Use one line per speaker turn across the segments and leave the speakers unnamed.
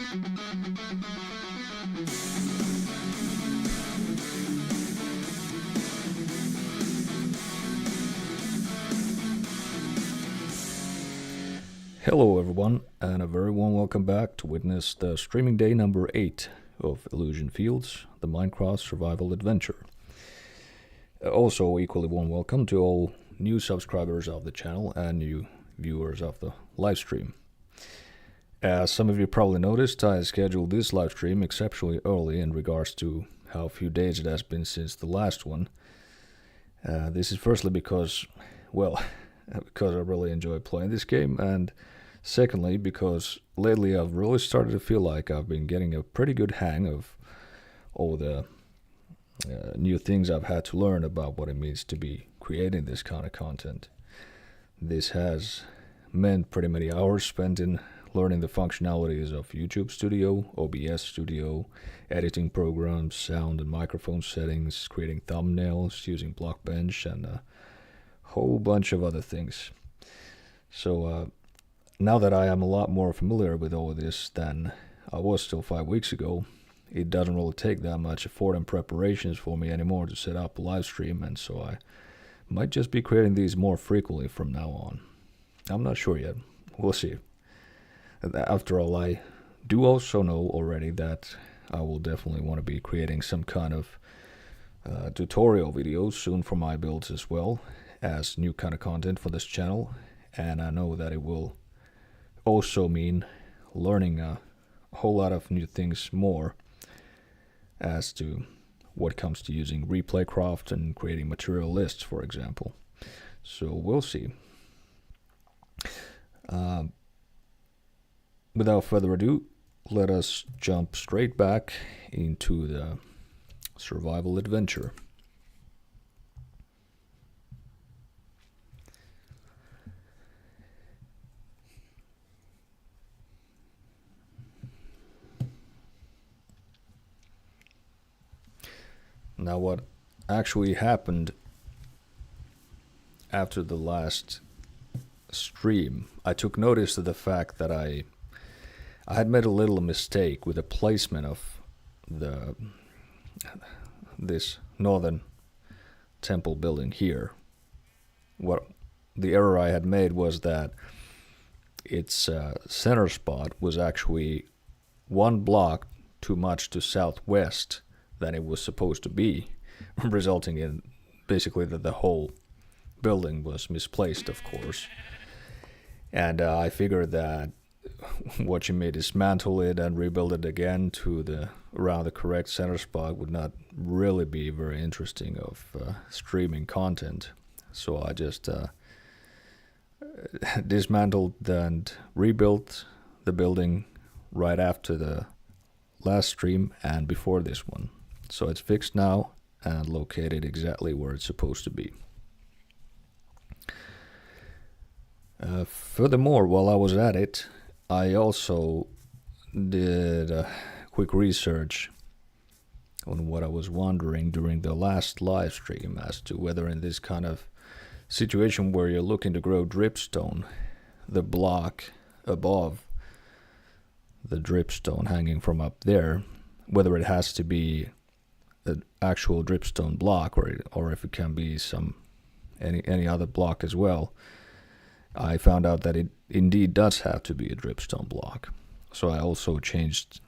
Hello everyone, and a very warm welcome back to witness the streaming day number 8 of Elysian Fields, the Minecraft survival adventure. Also equally warm welcome to all new subscribers of the channel and new viewers of the livestream. As some of you probably noticed, I scheduled this livestream exceptionally early in regards to how few days it has been since the last one. This is firstly because, well, because I really enjoy playing this game, and secondly because lately I've really started to feel like I've been getting a pretty good hang of all the new things I've had to learn about what it means to be creating this kind of content. This has meant pretty many hours spent in learning the functionalities of YouTube Studio, OBS Studio, editing programs, sound and microphone settings, creating thumbnails, using Blockbench, and a whole bunch of other things. So now that I am a lot more familiar with all of this than I was still 5 weeks ago, it doesn't really take that much effort and preparations for me anymore to set up a live stream, and so I might just be creating these more frequently from now on. I'm not sure yet. We'll see. After all, I do also know already that I will definitely want to be creating some kind of tutorial videos soon for my builds as well as new kind of content for this channel, and I know that it will also mean learning a whole lot of new things more as to what comes to using ReplayCraft and creating material lists, for example. So we'll see. Without further ado, let us jump straight back into the survival adventure. Now, what actually happened after the last stream, I took notice of the fact that I had made a little mistake with the placement of this northern temple building here. What the error I had made was that its center spot was actually one block too much to southwest than it was supposed to be, resulting in basically that the whole building was misplaced, of course. And I figured that watching me dismantle it and rebuild it again to around the correct center spot would not really be very interesting of streaming content. So I just dismantled and rebuilt the building right after the last stream and before this one. So it's fixed now and located exactly where it's supposed to be. Furthermore, while I was at it, I also did a quick research on what I was wondering during the last live stream as to whether in this kind of situation where you're looking to grow dripstone, the block above the dripstone hanging from up there, whether it has to be an actual dripstone block or if it can be any other block as well. I found out that it indeed does have to be a dripstone block. So I also changed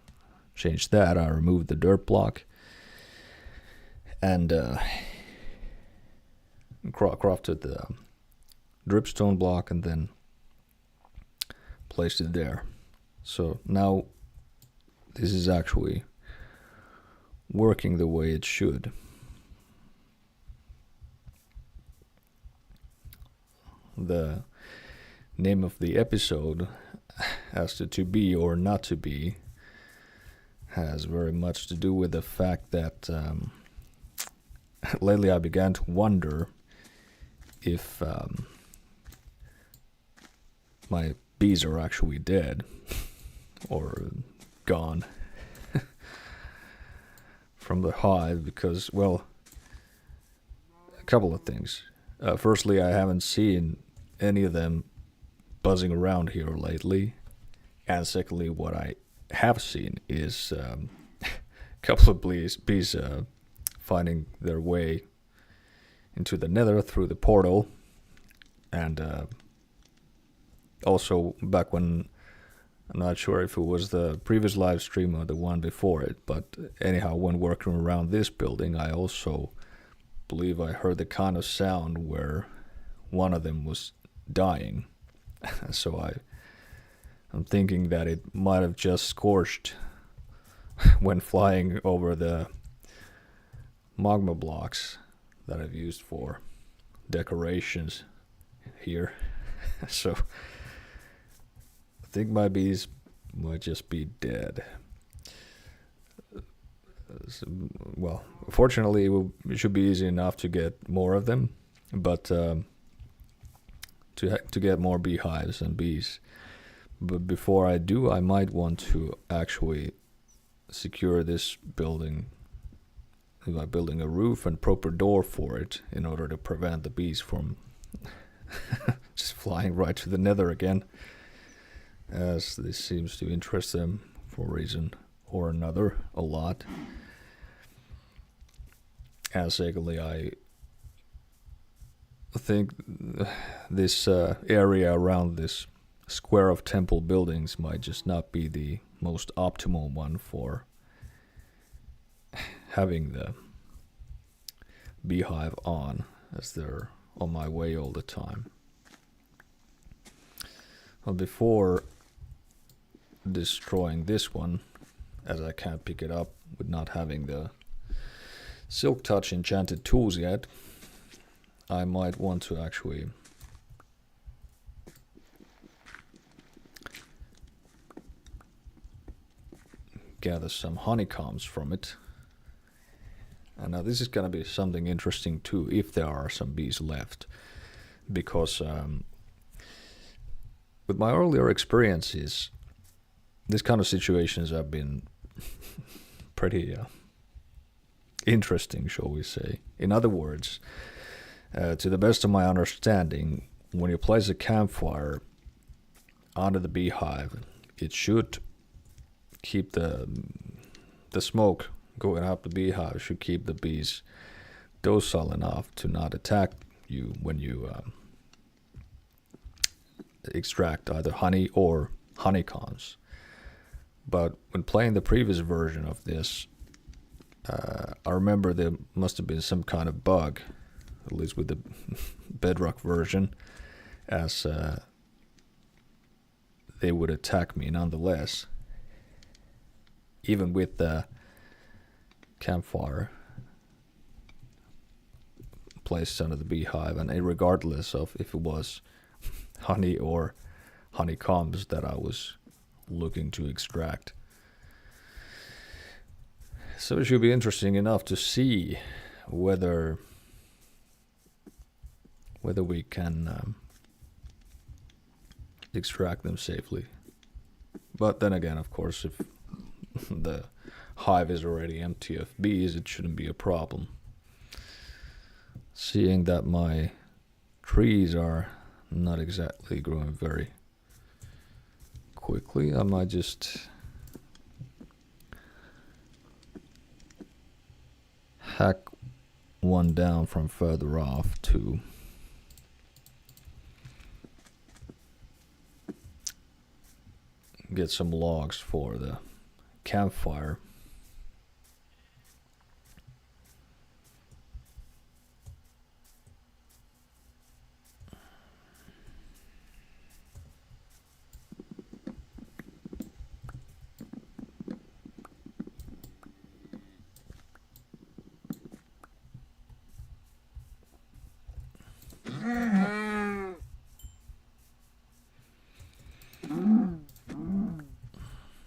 that. I removed the dirt block and crafted the dripstone block and then placed it there. So now this is actually working the way it should. The name of the episode as to be or not to be has very much to do with the fact that lately I began to wonder if my bees are actually dead or gone from the hive because, well, a couple of things. Firstly, I haven't seen any of them buzzing around here lately. And secondly, what I have seen is a couple of bees finding their way into the nether through the portal. And also back when, I'm not sure if it was the previous live stream or the one before it, but anyhow, when working around this building, I also believe I heard the kind of sound where one of them was dying. So I'm thinking that it might have just scorched when flying over the magma blocks that I've used for decorations here. So I think my bees might just be dead. Well, fortunately, it should be easy enough to get more of them, but to get more beehives and bees. But before I do, I might want to actually secure this building by building a roof and proper door for it in order to prevent the bees from just flying right to the nether again, as this seems to interest them for a reason or another a lot. And secondly, I think this area around this square of temple buildings might just not be the most optimal one for having the beehive on, as they're on my way all the time. Well, before destroying this one, as I can't pick it up with not having the Silk Touch enchanted tools yet, I might want to actually gather some honeycombs from it. And now this is going to be something interesting too, if there are some bees left, because with my earlier experiences, this kind of situations have been pretty interesting, shall we say. In other words, to the best of my understanding, when you place a campfire under the beehive, it should keep the smoke going up the beehive, should keep the bees docile enough to not attack you when you extract either honey or honeycombs. But when playing the previous version of this, I remember there must have been some kind of bug, at least with the Bedrock version, as they would attack me nonetheless, even with the campfire placed under the beehive, and regardless of if it was honey or honeycombs that I was looking to extract. So it should be interesting enough to see whether we can extract them safely. But then again, of course, if the hive is already empty of bees, it shouldn't be a problem. Seeing that my trees are not exactly growing very quickly, I might just hack one down from further off to get some logs for the campfire.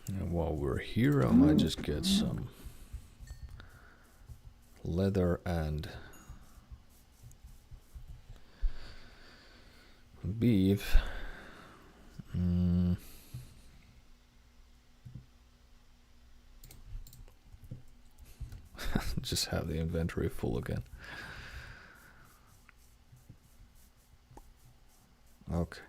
And while we're here, I might just get some leather and beef. Just have the inventory full again. Okay.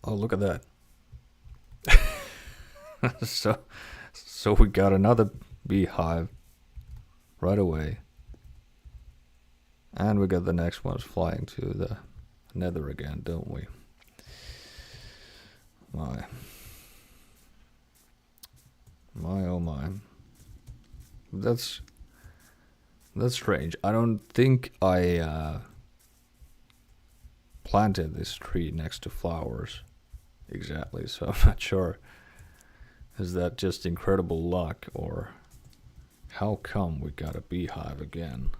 Oh, look at that. So we got another beehive right away. And we got the next ones flying to the nether again, don't we? My oh my. That's strange. I don't think I planted this tree next to flowers exactly, so I'm not sure. Is that just incredible luck, or how come we got a beehive again?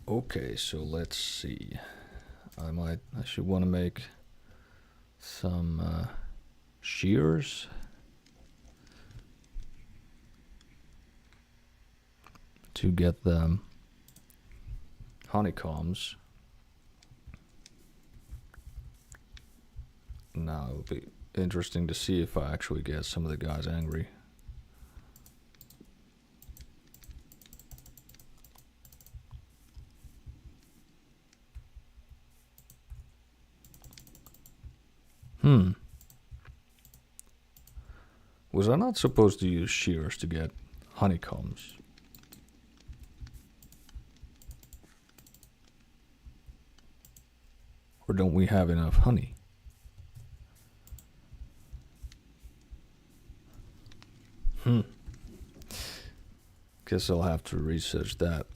Okay, so let's see. I should want to make some shears. To get the honeycombs. Now it'll be interesting to see if I actually get some of the guys angry. Was I not supposed to use shears to get honeycombs? Or don't we have enough honey? Guess I'll have to research that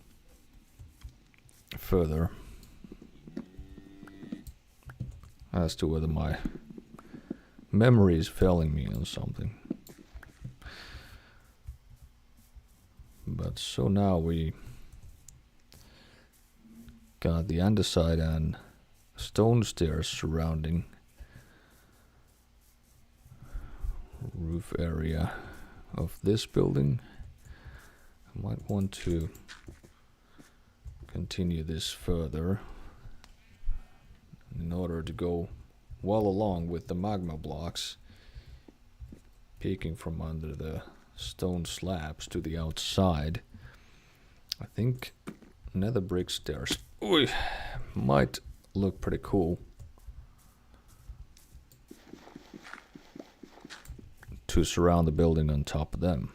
further as to whether my memory is failing me on something. But so now we got the underside and stone stairs surrounding roof area of this building. I might want to continue this further in order to go well along with the magma blocks peeking from under the stone slabs to the outside. I think nether brick stairs might look pretty cool to surround the building on top of them.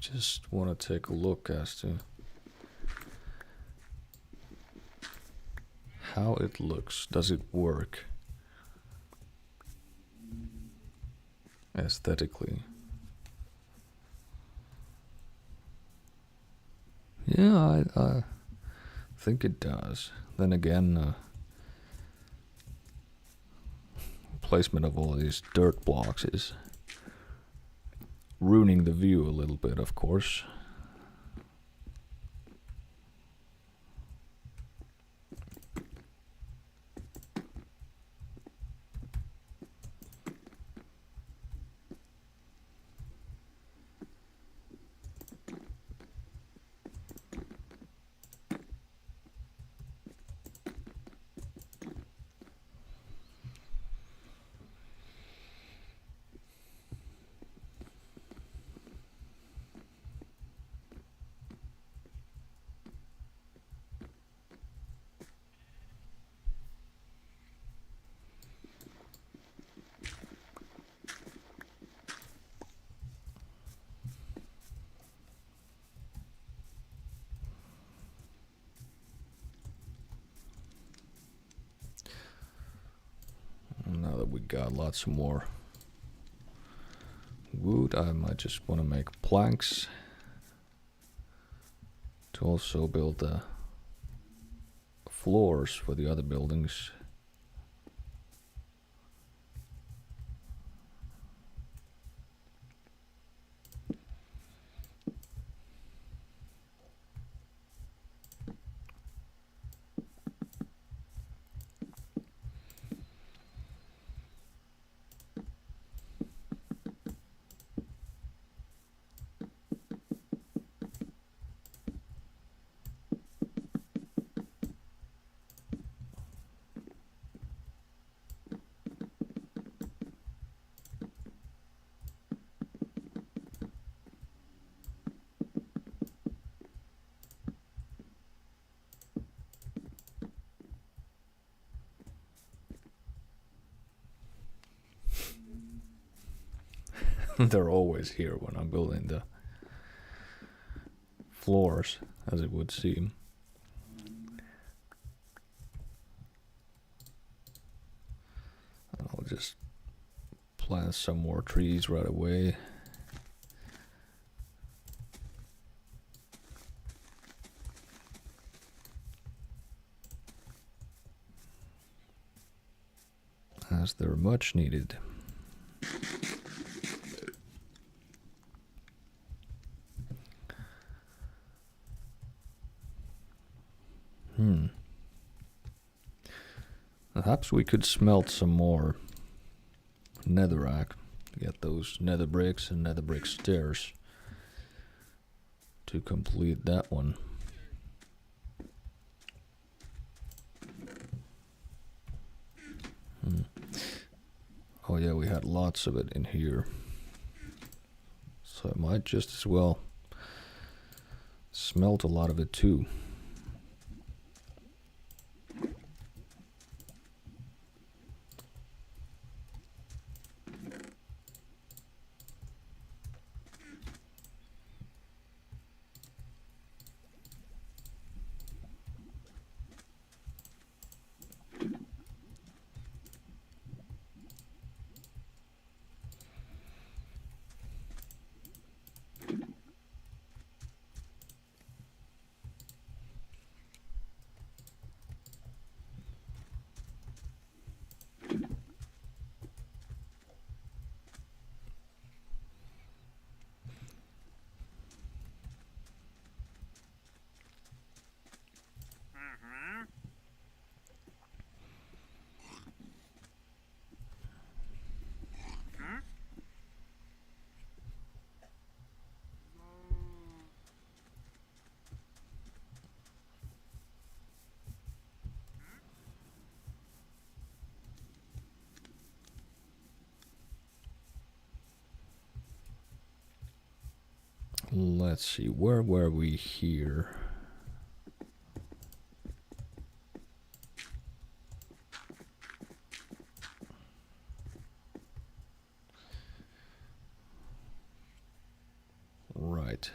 Just want to take a look as to how it looks. Does it work aesthetically? Yeah, I think it does. Then again, placement of all these dirt blocks is ruining the view a little bit, of course. Now that we got lots more wood. I might just want to make planks to also build the floors for the other buildings. They're always here when I'm building the floors, as it would seem. I'll just plant some more trees right away. As they're much needed. Perhaps we could smelt some more netherrack to get those nether bricks and nether brick stairs to complete that one. Oh yeah, we had lots of it in here, so I might just as well smelt a lot of it too. Let's see, where were we here? Right.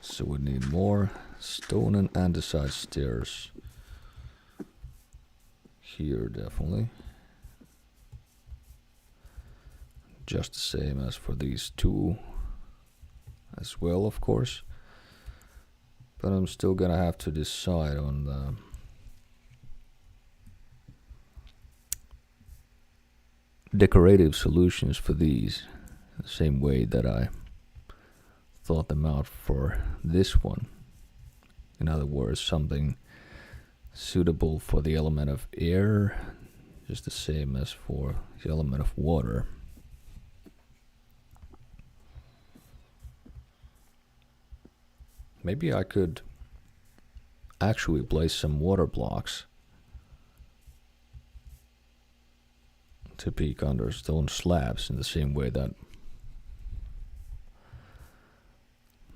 So we need more stone and andesite stairs. Here, definitely. Just the same as for these two as well, of course. But I'm still gonna have to decide on the decorative solutions for these, the same way that I thought them out for this one. In other words, something suitable for the element of air, just the same as for the element of water. Maybe I could actually place some water blocks to peek under stone slabs in the same way that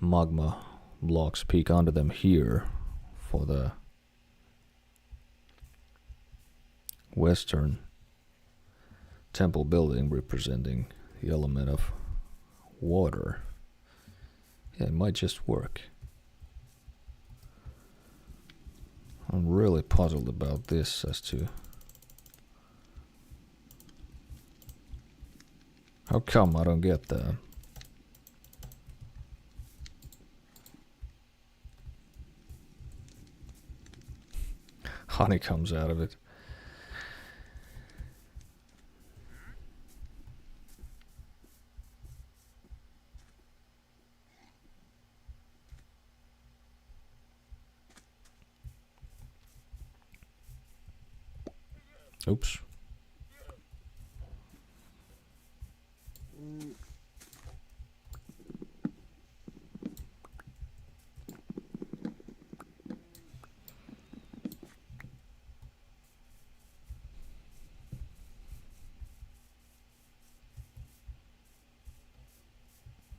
magma blocks peek under them here for the western temple building representing the element of water. Yeah, it might just work. I'm really puzzled about this as to how come I don't get the honeycombs out of it. Oops.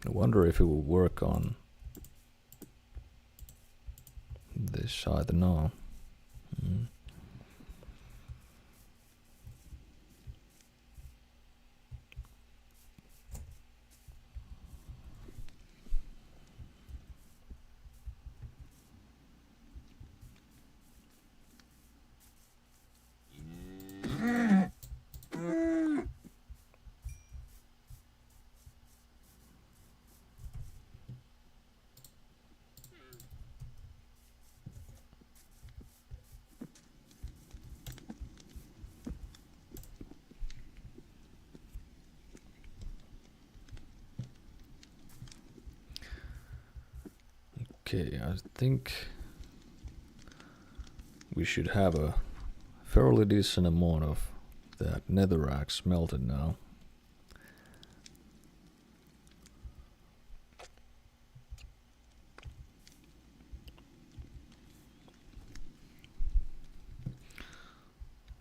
I wonder if it will work on this side. No. Okay, I think we should have a fairly decent amount of that netherrack smelted now.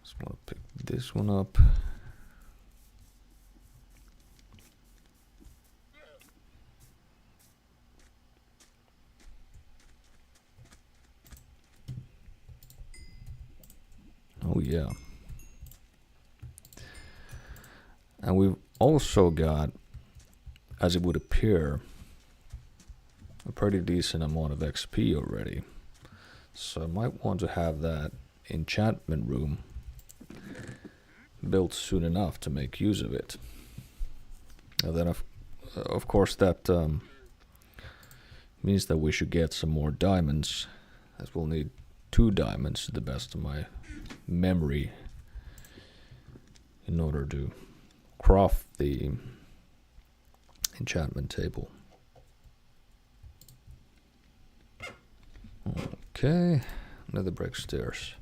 Just want to pick this one up. Oh yeah. And we've also got, as it would appear, a pretty decent amount of XP already. So I might want to have that enchantment room built soon enough to make use of it. And then of course that means that we should get some more diamonds, as we'll need 2 diamonds to the best of my memory in order to craft the enchantment table. Okay, nether brick stairs.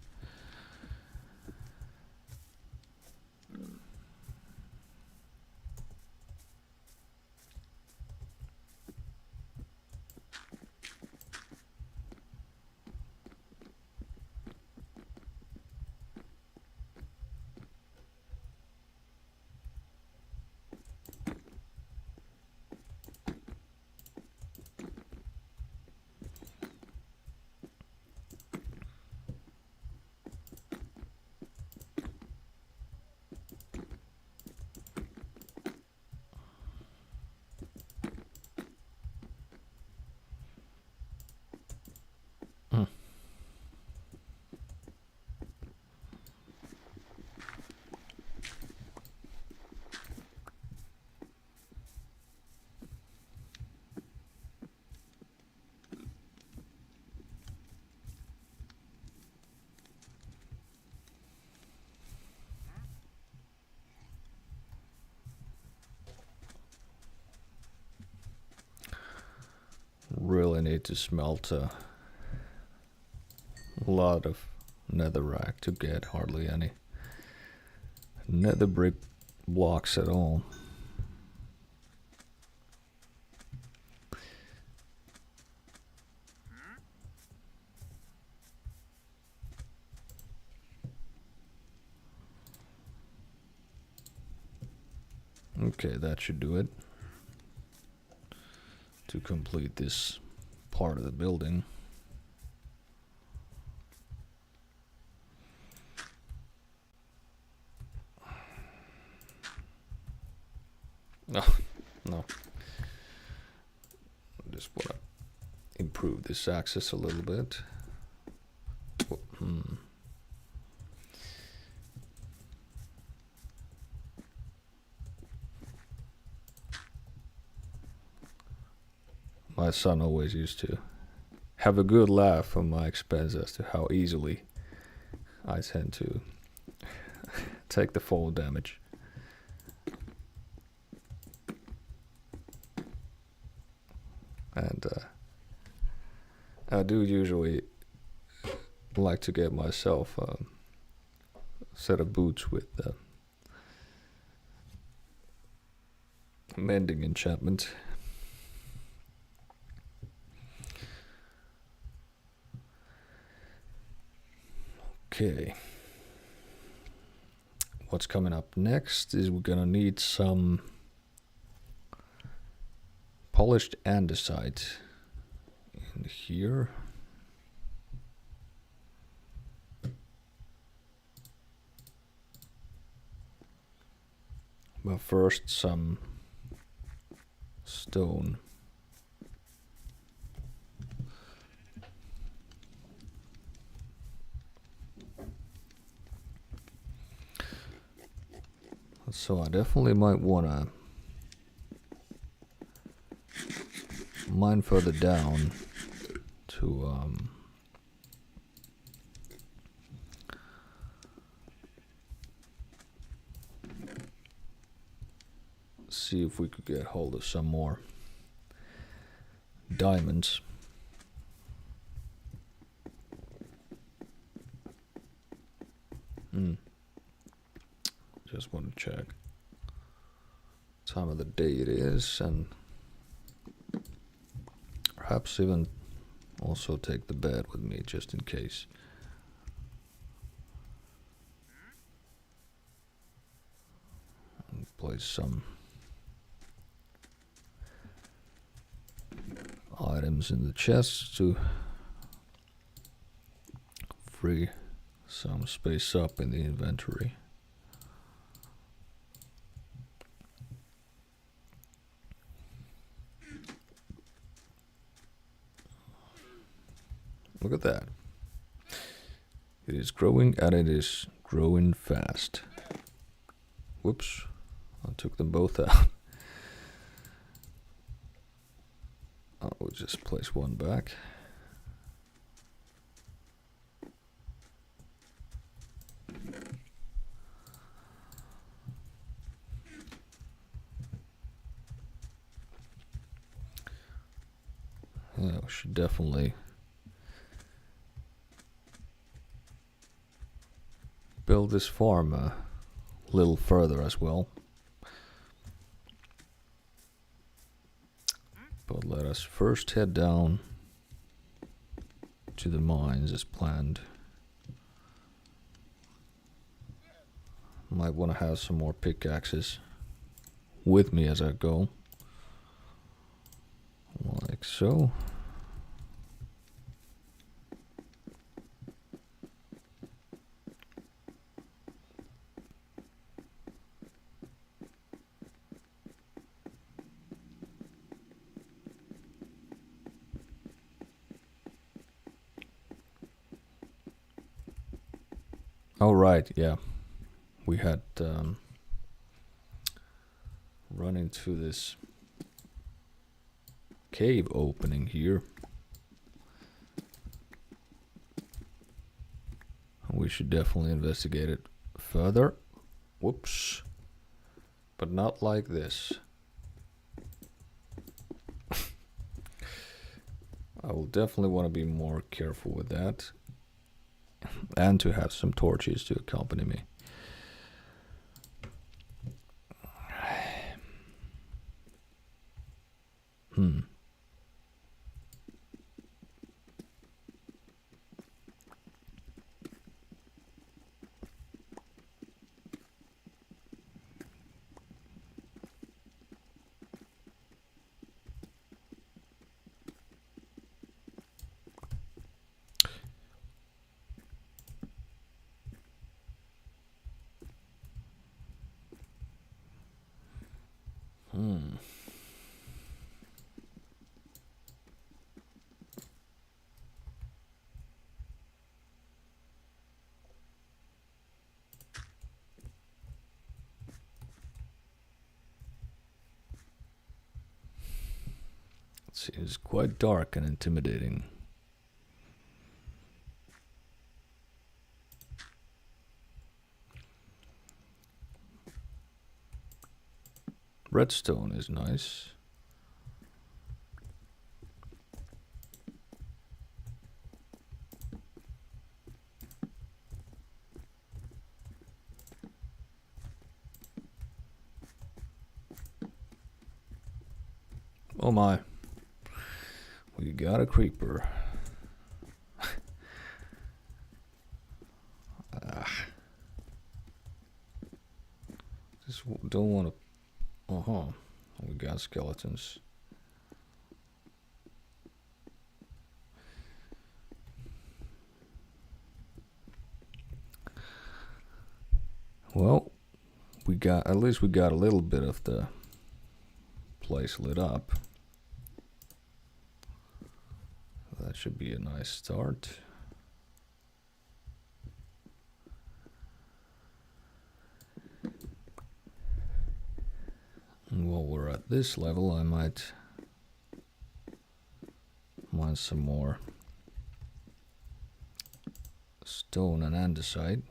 Really need to smelt a lot of netherrack to get hardly any nether brick blocks at all. Okay, that should do it to complete this part of the building. No, no. I just want to improve this access a little bit. My son always used to have a good laugh on my expense as to how easily I tend to take the fall damage. And I do usually like to get myself a set of boots with mending enchantment. Okay. What's coming up next is we're gonna need some polished andesite in here. But first, some stone. So I definitely might wanna mine further down to see if we could get hold of some more diamonds. Just want to check time of the day it is, and perhaps even also take the bed with me just in case. And place some items in the chest to free some space up in the inventory. Look at that. It is growing, and it is growing fast. Whoops. I took them both out. I'll just place one back. Yeah, we should definitely build this farm a little further as well. But let us first head down to the mines as planned. Might want to have some more pickaxes with me as I go. Like so. Oh right, yeah. We had run into this cave opening here. We should definitely investigate it further. Whoops. But not like this. I will definitely want to be more careful with that. And to have some torches to accompany me. It seems quite dark and intimidating. Redstone is nice. Oh my. We got a creeper. Just don't want to. We got skeletons. Well, at least we got a little bit of the place lit up. That should be a nice start. And while we're at this level, I might mine some more stone and andesite.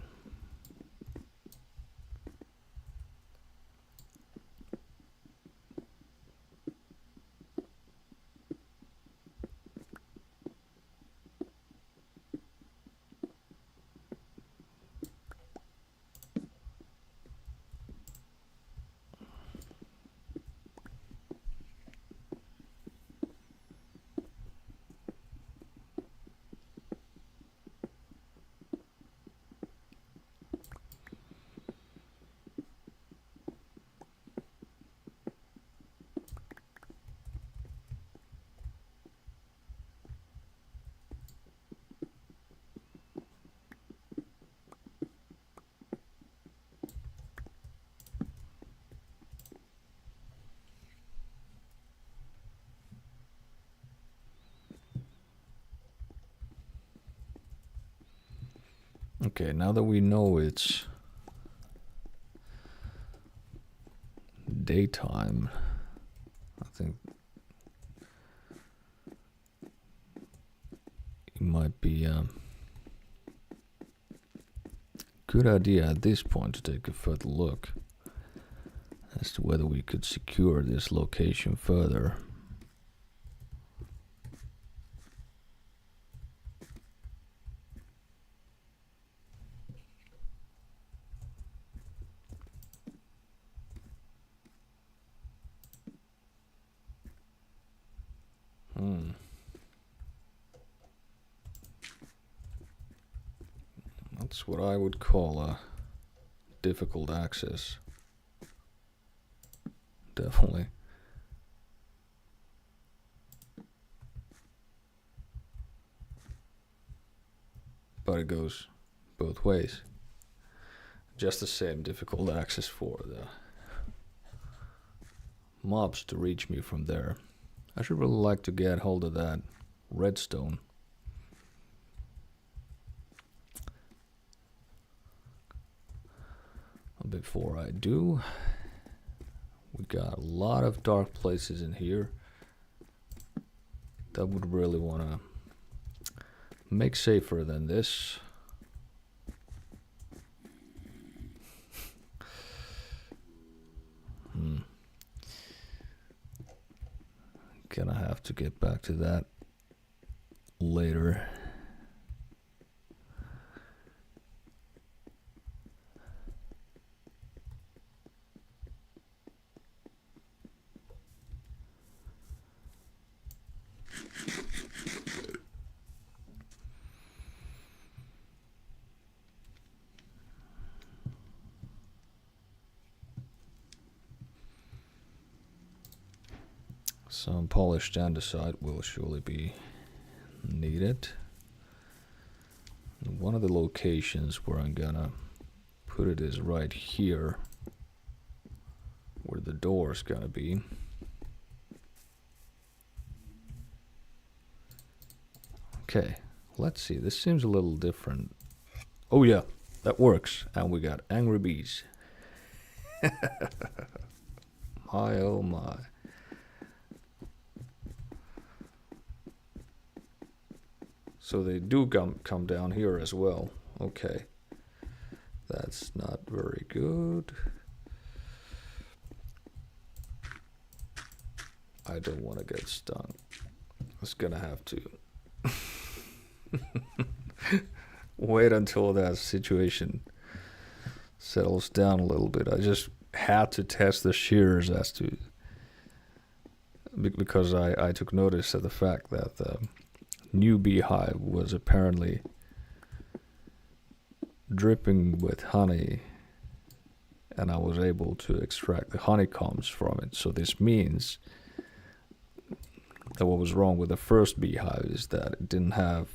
Okay, now that we know it's daytime, I think it might be a good idea at this point to take a further look as to whether we could secure this location further. That's what I would call a difficult access. Definitely. But it goes both ways. Just the same difficult access for the mobs to reach me from there. I should really like to get hold of that redstone. Before I do, we got a lot of dark places in here that would really want to make safer than this. Gonna have to get back to that later. Some polished andesite will surely be needed. And one of the locations where I'm gonna put it is right here, where the door is gonna be. Okay, let's see. This seems a little different. Oh yeah, that works. And we got angry bees. My oh my. So they do come down here as well. Okay. That's not very good. I don't want to get stung. I was gonna have to wait until that situation settles down a little bit. I just had to test the shears as to, because I took notice of the fact that the new beehive was apparently dripping with honey, and I was able to extract the honeycombs from it. So this means that what was wrong with the first beehive is that it didn't have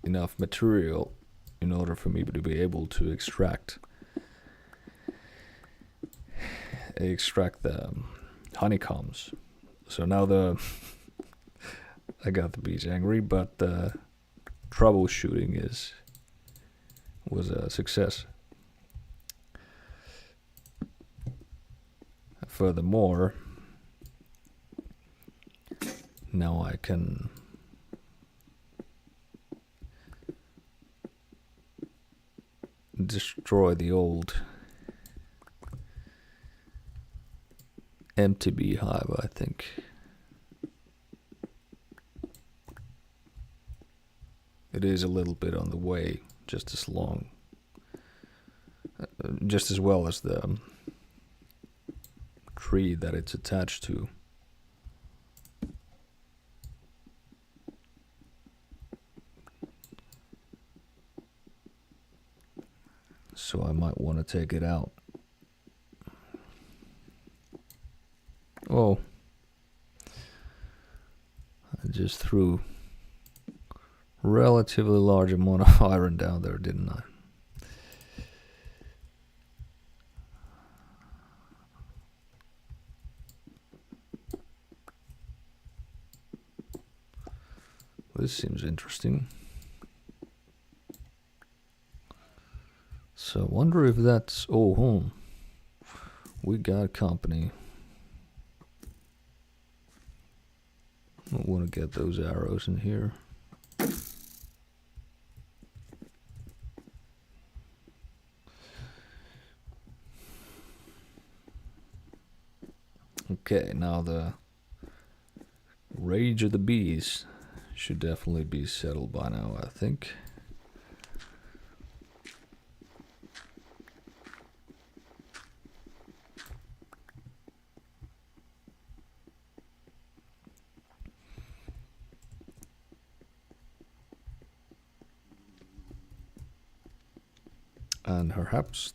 enough material in order for me to be able to extract the honeycombs. So now I got the bees angry, but the troubleshooting was a success. Furthermore, now I can destroy the old empty beehive, I think. It is a little bit on the way, just as long, just as well as the tree that it's attached to. So I might want to take it out. Oh, I just threw a relatively large amount of iron down there, didn't I? This seems interesting. So I wonder if that's... Oh, we got company. I want to get those arrows in here. Okay, now the rage of the bees should definitely be settled by now, I think. And perhaps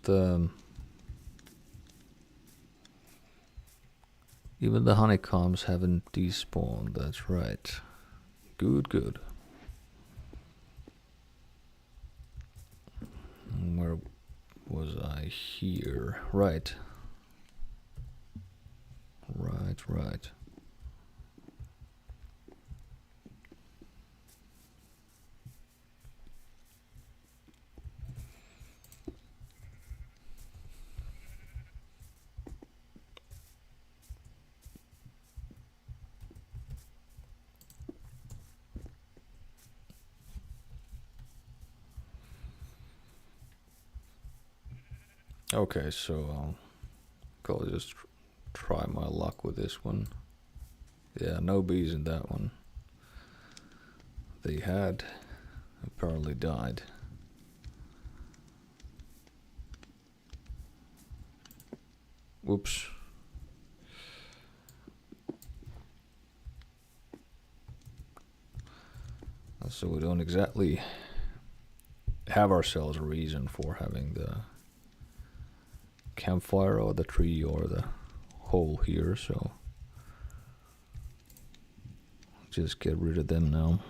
even the honeycombs haven't despawned, that's right. Good, good. Where was I? Here. Right. Right. Okay, so I'll just try my luck with this one. Yeah, no bees in that one. They had apparently died. Whoops. So we don't exactly have ourselves a reason for having the campfire or the tree or the hole here, so just get rid of them now.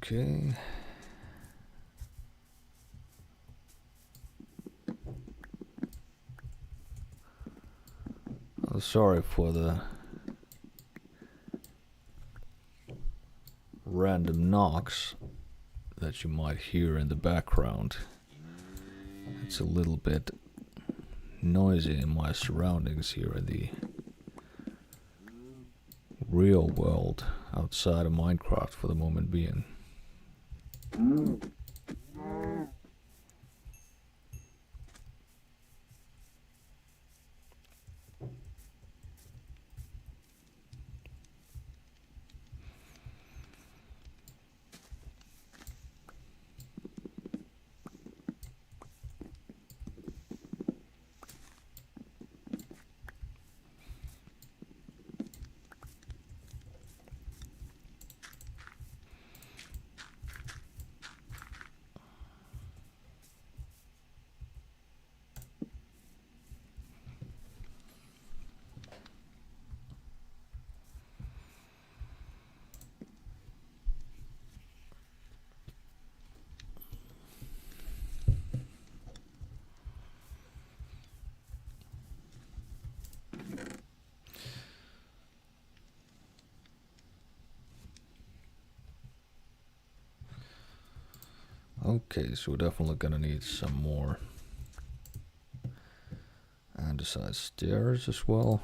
Okay. I'm sorry for the random knocks that you might hear in the background. It's a little bit noisy in my surroundings here in the real world outside of Minecraft for the moment being. Okay, so we're definitely gonna need some more andesite stairs as well.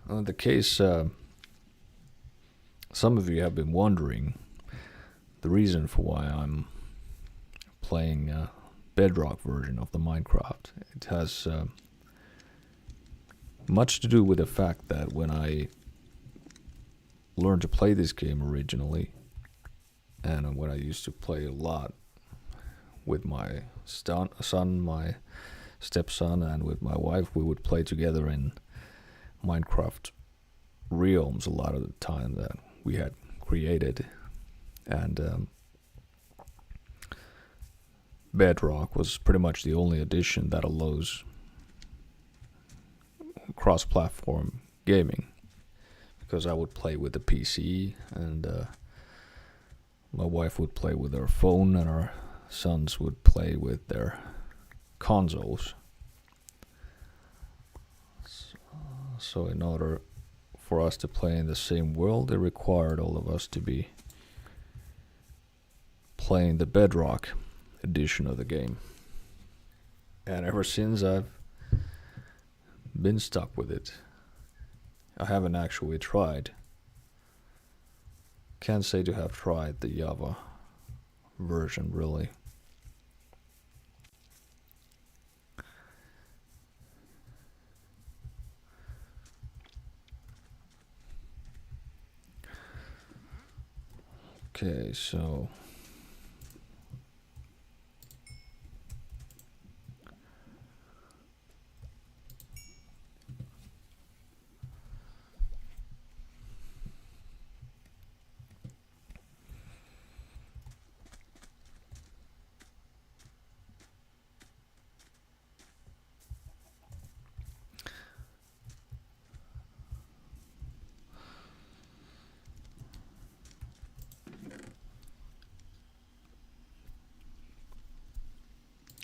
In the case some of you have been wondering the reason for why I'm playing Bedrock version of the Minecraft, it has much to do with the fact that when I learned to play this game originally, and when I used to play a lot with my son, my stepson, and with my wife, we would play together in Minecraft realms a lot of the time that we had created, and Bedrock was pretty much the only edition that allows cross-platform gaming, because I would play with the PC and my wife would play with her phone and our sons would play with their consoles. So in order for us to play in the same world, it required all of us to be playing the Bedrock edition of the game. And ever since, I've been stuck with it. I haven't actually tried. Can't say to have tried the Java version, really. Okay, so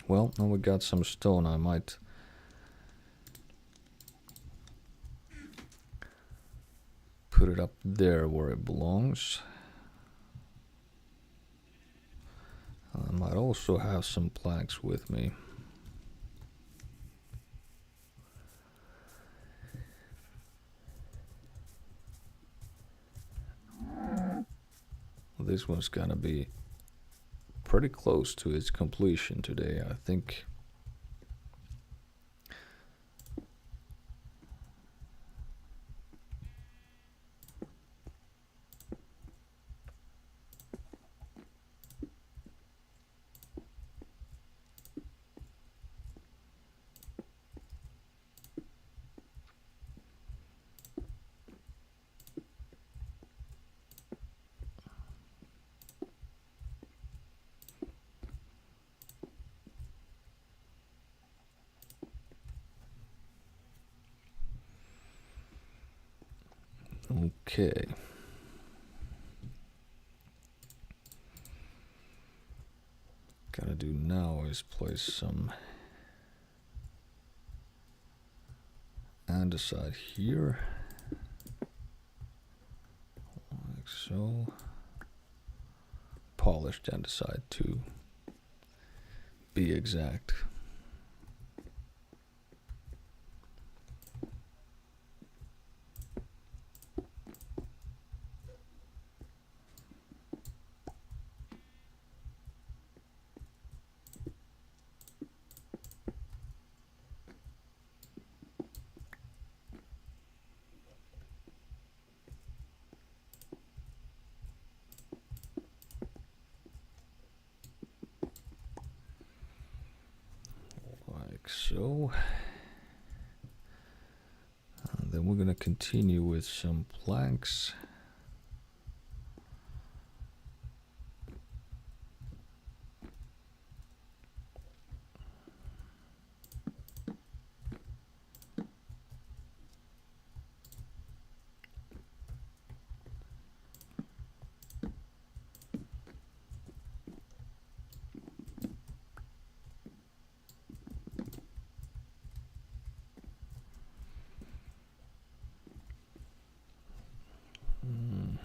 well, now we got some stone. I might put it up there where it belongs. I might also have some planks with me. This one's gonna be pretty close to its completion today, I think. Okay. Gotta do now is place some andesite here, like so. Polished andesite to be exact. Like so. And then we're going to continue with some planks.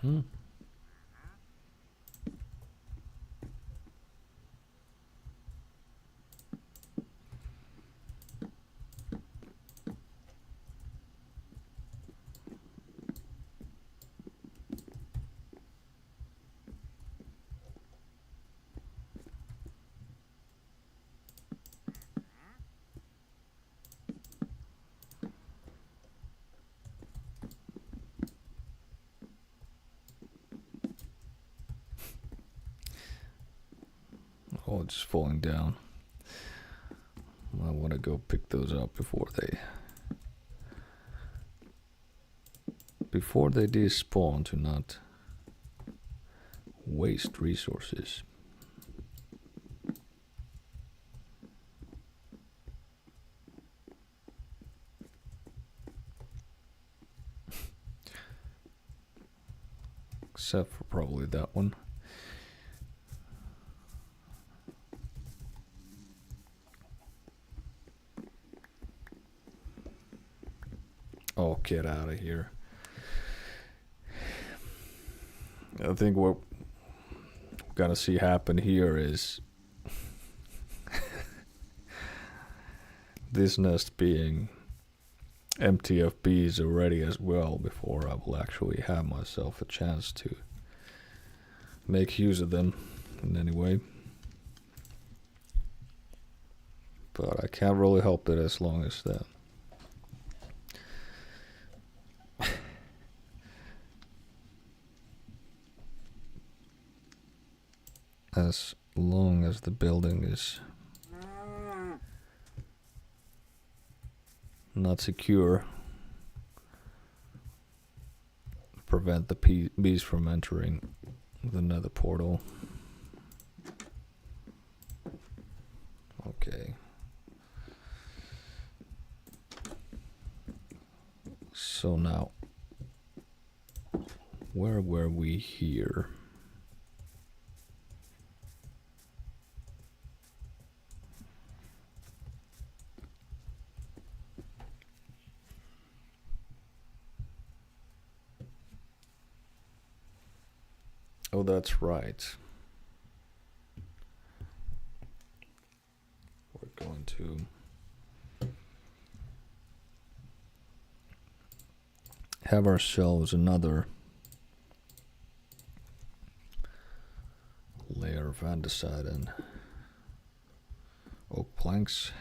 Mm-hmm. Oh, it's falling down. I want to go pick those up before they despawn, to not waste resources. Except for probably that one. Oh, get out of here. I think what we're gonna see happen here is this nest being empty of bees already as well, before I will actually have myself a chance to make use of them in any way. But I can't really help it as long as that. As long as the building is not secure, prevent the bees from entering the nether portal. Okay. So now, where were we here? Oh, that's right. We're going to have ourselves another layer of andesite and oak planks.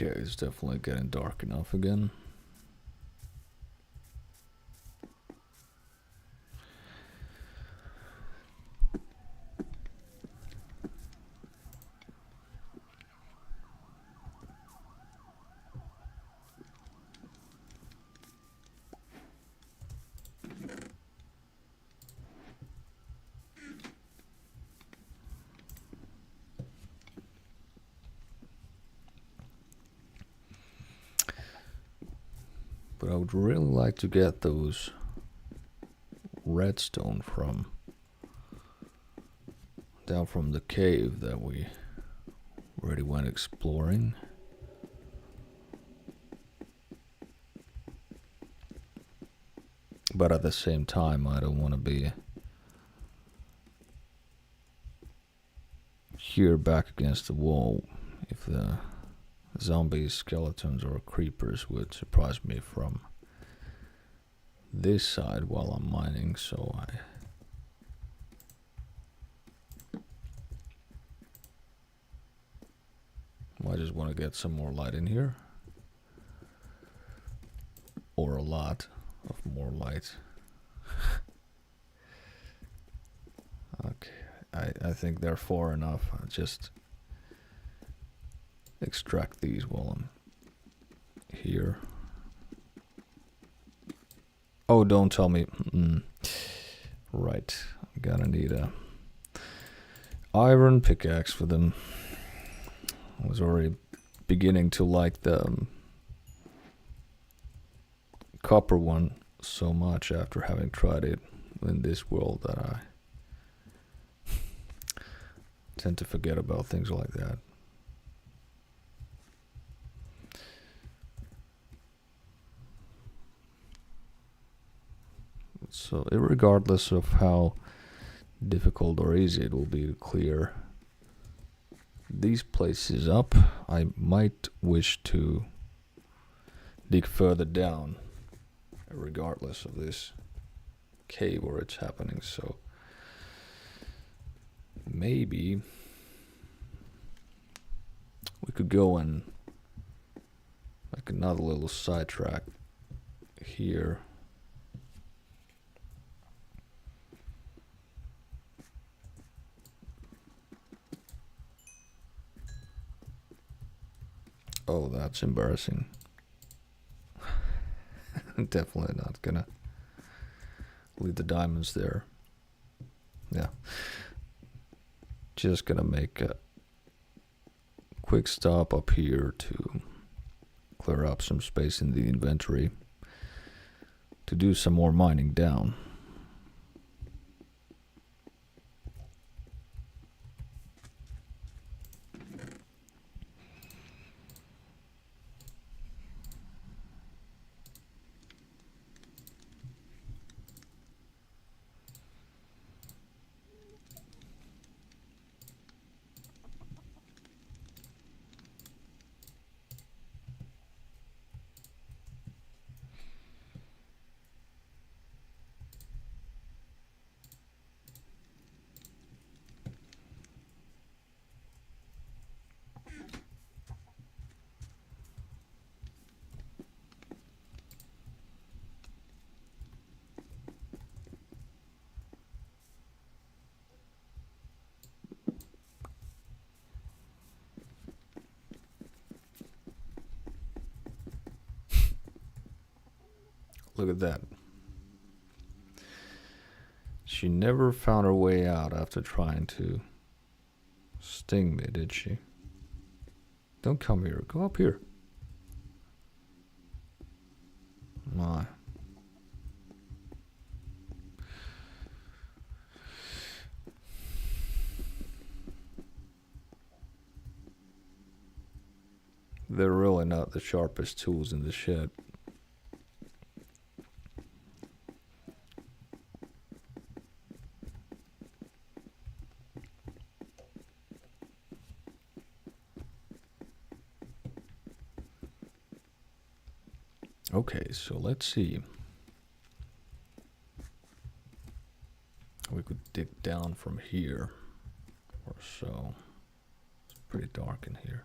Okay, it's definitely getting dark enough again. But I would really like to get those redstone from down from the cave that we already went exploring. But at the same time, I don't want to be here back against the wall if the zombies, skeletons, or creepers would surprise me from this side while I'm mining, so I just want to get some more light in here. Or a lot of more light. Okay, I think they're far enough. I'll just extract these while I'm here. Oh, don't tell me. Right, I'm gonna need a iron pickaxe for them. I was already beginning to like the copper one so much after having tried it in this world that I tend to forget about things like that. So, regardless of how difficult or easy it will be to clear these places up, I might wish to dig further down, regardless of this cave where it's happening. So maybe we could go and like another little sidetrack here. Oh, that's embarrassing. Definitely not gonna leave the diamonds there. Yeah. Just gonna make a quick stop up here to clear up some space in the inventory to do some more mining down. Look at that. She never found her way out after trying to sting me, did she? Don't come here. Go up here. My. They're really not the sharpest tools in the shed. Okay, so let's see. We could dig down from here or so. It's pretty dark in here.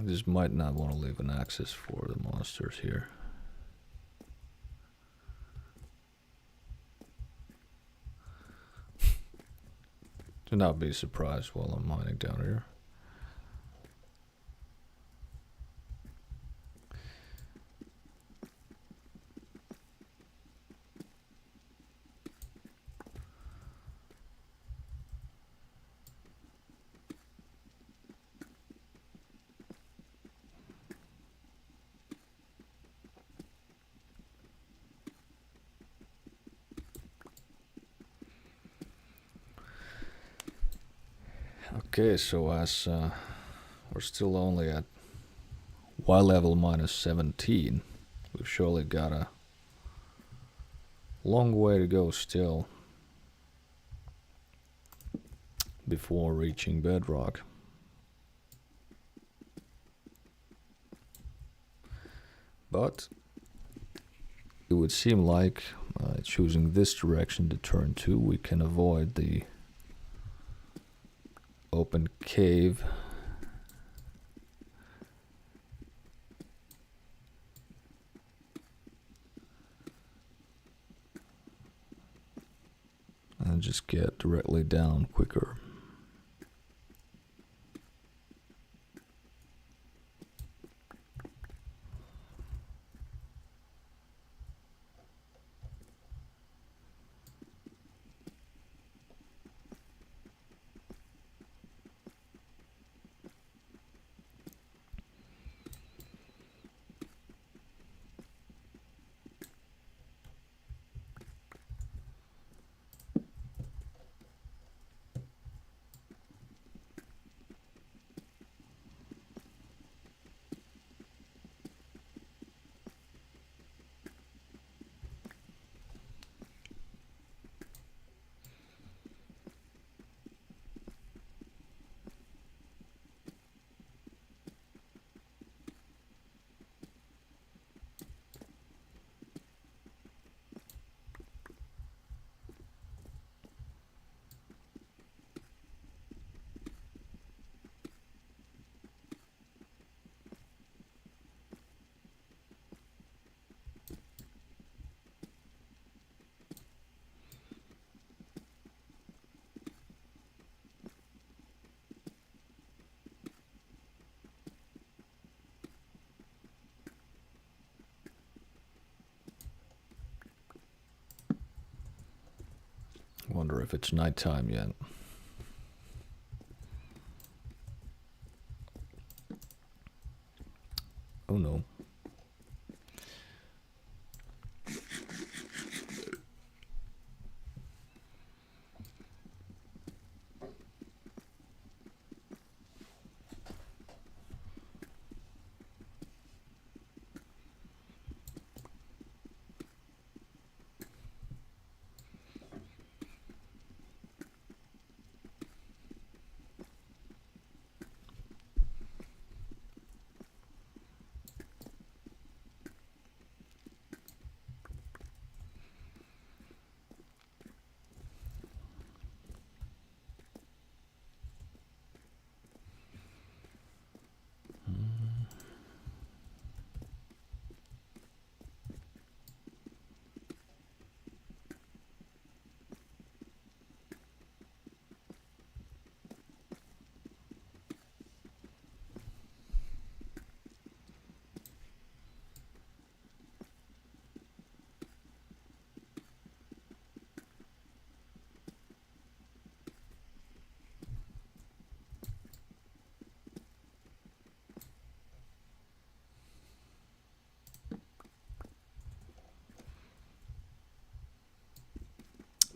this might not want to leave an access for the monsters here. Do not be surprised while I'm mining down here. Okay, so as we're still only at Y level minus 17, we've surely got a long way to go still before reaching Bedrock. But it would seem like choosing this direction to turn to, we can avoid the open cave. And just get directly down quicker. Wonder if it's nighttime yet. Oh no.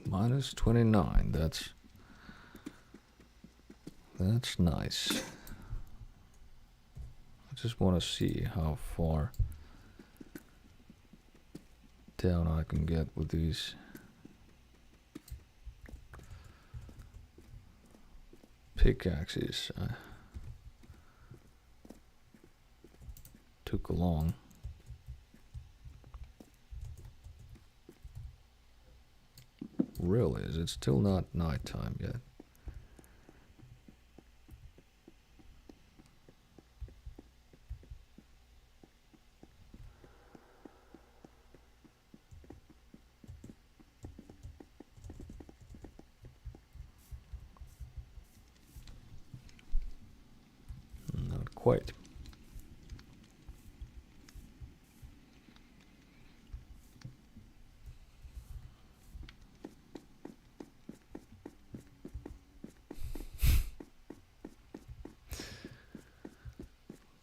Minus 29, that's nice. I just want to see how far down I can get with these pickaxes I took along. Really, is it still not nighttime yet? Wait.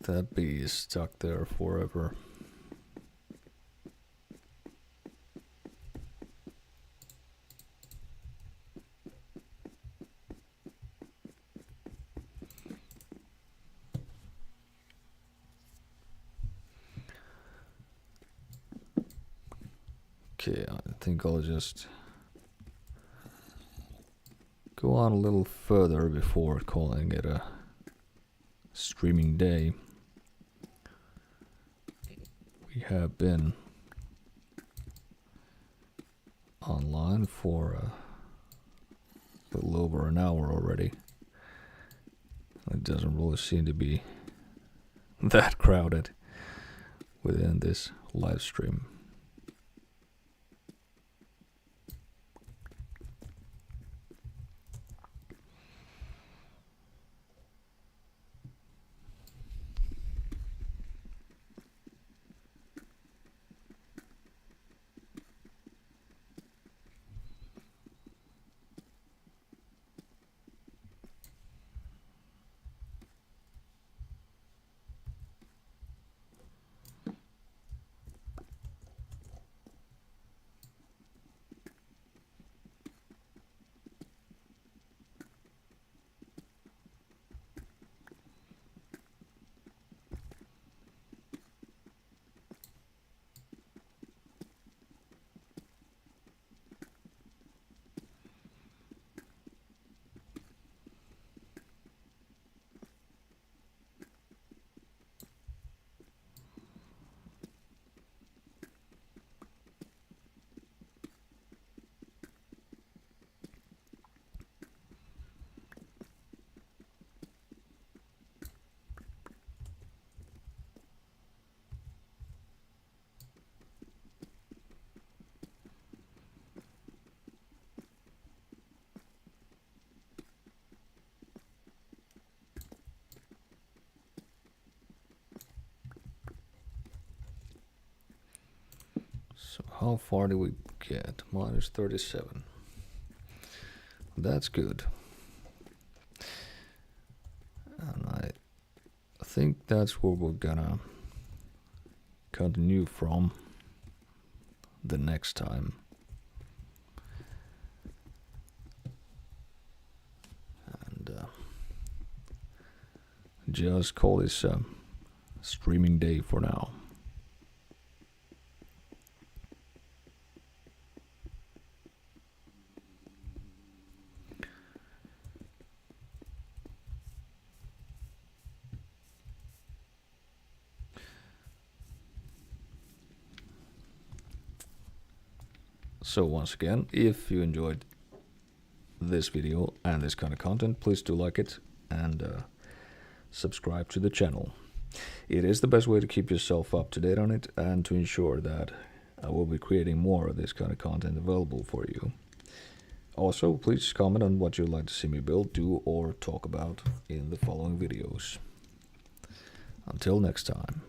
That bee is stuck there forever. Okay, I think I'll just go on a little further before calling it a streaming day. We have been online for a little over an hour already. It doesn't really seem to be that crowded within this live stream. So how far do we get? Minus 37. That's good. And I think that's where we're gonna continue from the next time. And just call this a streaming day for now. So once again, if you enjoyed this video and this kind of content, please do like it and subscribe to the channel. It is the best way to keep yourself up to date on it and to ensure that I will be creating more of this kind of content available for you. Also, please comment on what you'd like to see me build, do, or talk about in the following videos. Until next time.